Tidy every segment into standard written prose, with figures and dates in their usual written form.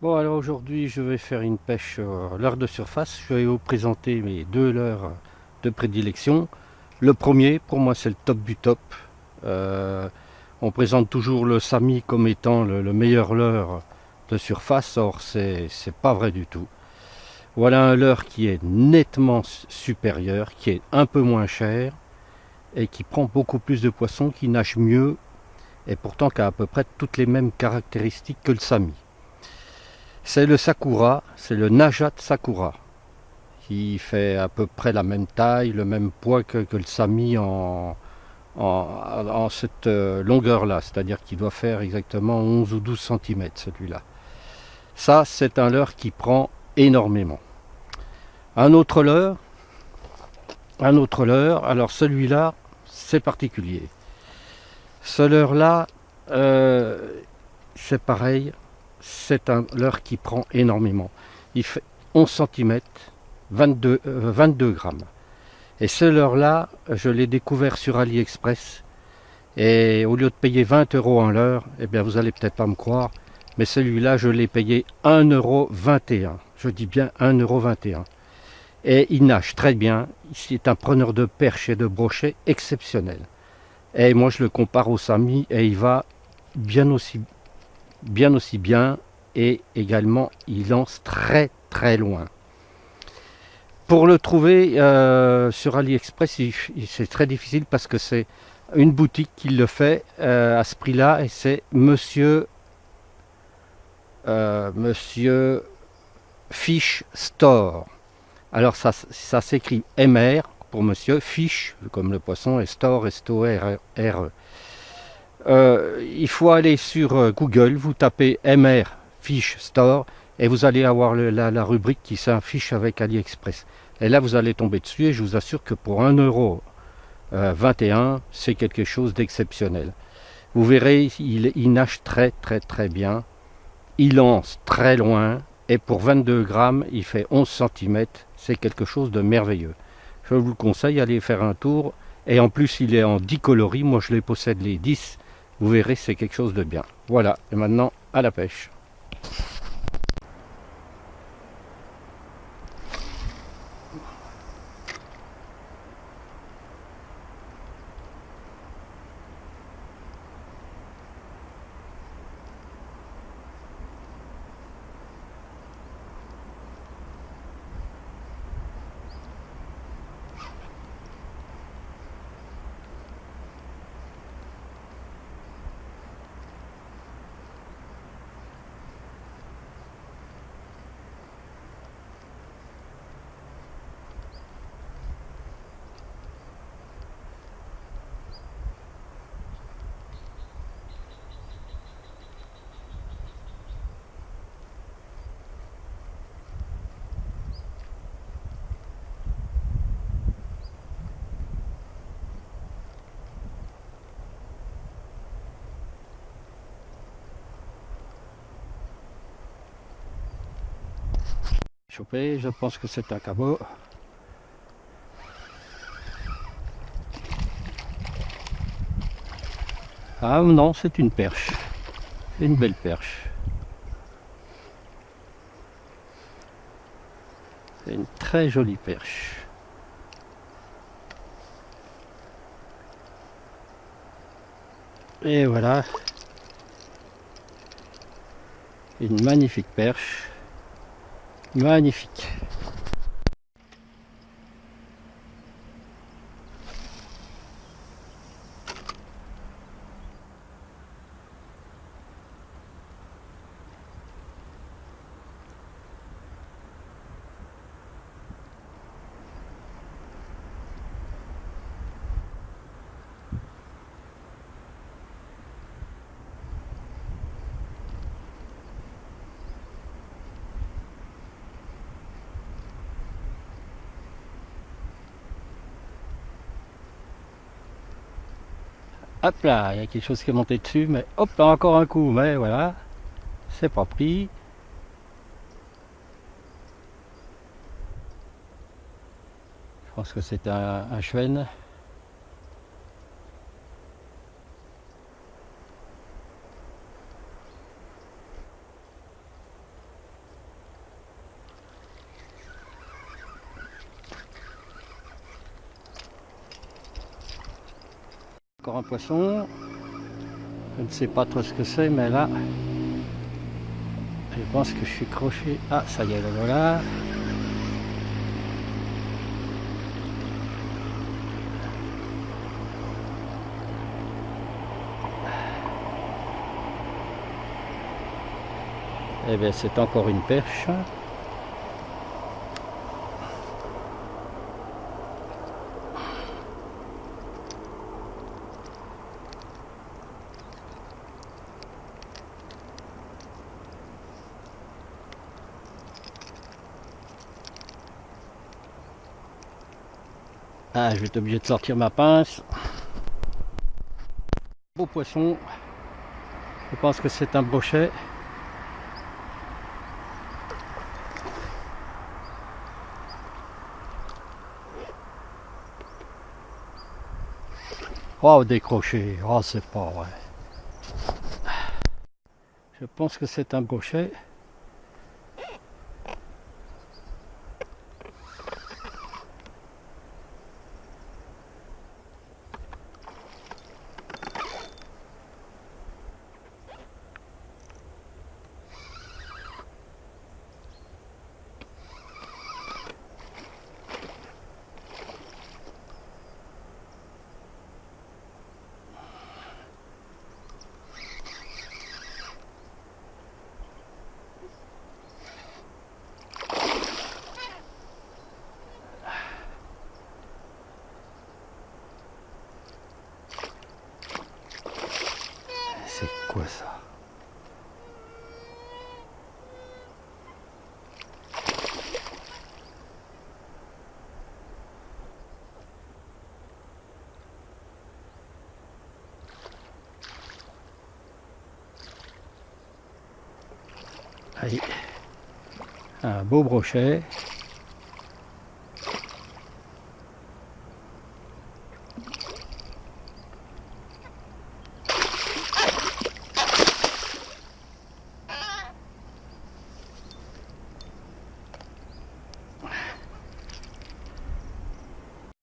Bon, alors aujourd'hui je vais faire une pêche leurre de surface. Je vais vous présenter mes deux leurres de prédilection. Le premier, pour moi, c'est le top du top. Euh, on présente toujours le Sami comme étant le meilleur leurre de surface. Or, c'est pas vrai du tout. Voilà un leurre qui est nettement supérieur, qui est un peu moins cher et qui prend beaucoup plus de poissons, qui nage mieux et pourtant qui a à peu près toutes les mêmes caractéristiques que le Sami. C'est le Sakura, c'est le Najat Sakura, qui fait à peu près la même taille, le même poids que le Sami en cette longueur-là, c'est-à-dire qu'il doit faire exactement 11 ou 12 cm celui-là. Ça, c'est un leurre qui prend énormément. Un autre leurre, alors celui-là, c'est particulier. Ce leurre-là, euh, c'est pareil, c'est un leurre qui prend énormément. Il fait 11 cm, 22 grammes. Et ce leurre-là, je l'ai découvert sur AliExpress. Et au lieu de payer 20 euros en l'heure, eh bien vous allez peut-être pas me croire, mais celui-là, je l'ai payé 1,21 €. Je dis bien 1,21 €. Et il nage très bien. C'est un preneur de perches et de brochets exceptionnel. Et moi, je le compare au Sami et il va bien aussi, bien aussi bien. Et également, il lance très très loin. Pour le trouver sur AliExpress, c'est très difficile parce que c'est une boutique qui le fait à ce prix-là et c'est Monsieur Fish Store. Alors ça s'écrit MR pour Monsieur Fish comme le poisson et Store S-T-O-R-E. Il faut aller sur Google, vous tapez MR Fish Store et vous allez avoir la rubrique qui s'affiche avec AliExpress. Et là, vous allez tomber dessus et je vous assure que pour 1,21 €, c'est quelque chose d'exceptionnel. Vous verrez, il nage très très très bien. Il lance très loin et pour 22 grammes, il fait 11 cm. C'est quelque chose de merveilleux. Je vous conseille, allez faire un tour. Et en plus, il est en 10 coloris. Moi, je les possède les 10. Vous verrez, c'est quelque chose de bien. Voilà, et maintenant, à la pêche. Chopé, je pense que c'est un cabot. Ah non, c'est une perche. Une belle perche. C'est une très jolie perche. Et voilà, une magnifique perche. Magnifique. Hop là, il y a quelque chose qui est monté dessus, mais hop là, encore un coup, mais voilà, c'est pas pris. Je pense que c'est un chuen. encore un poisson. Je ne sais pas trop ce que c'est, mais là, je pense que je suis croché. Ah, ça y est, le voilà. Eh bien, c'est encore une perche. Ah, je vais être obligé de sortir ma pince. Beau poisson. Je pense que c'est un brochet. Oh, décroché. Oh, c'est pas vrai. Je pense que c'est un brochet. C'est quoi ça? Allez. Un beau brochet.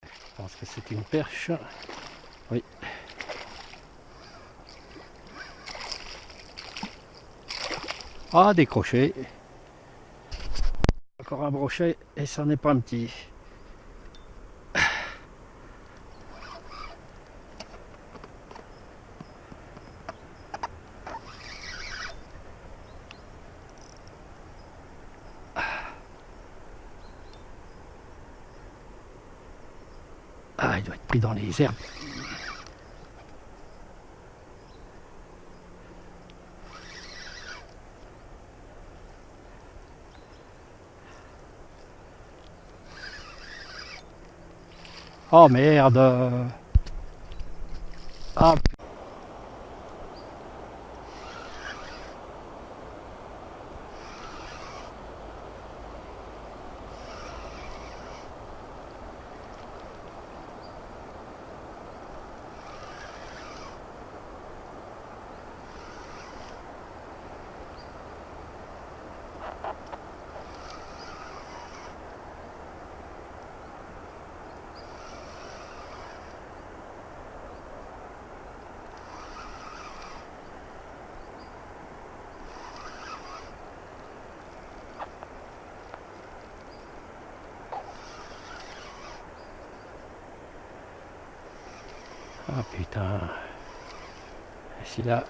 Je pense que c'est une perche. Oui. Ah, décroché. Encore un brochet et ça n'est pas un petit. Ah, il doit être pris dans les herbes. Oh merde. Ah, ah putain. Si là.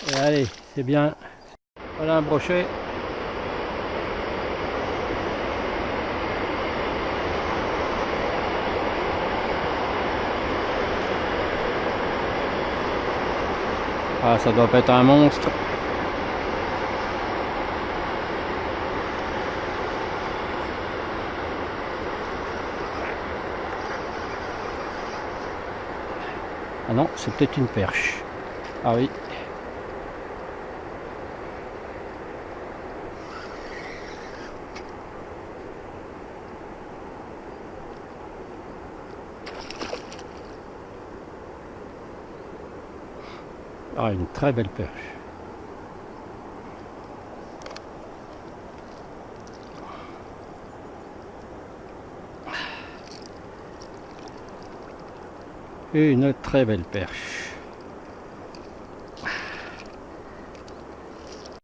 Et allez, c'est bien. Voilà un brochet. Ah, ça doit pas être un monstre. Ah non, c'est peut-être une perche. Ah oui. Ah, une très belle perche. Une très belle perche.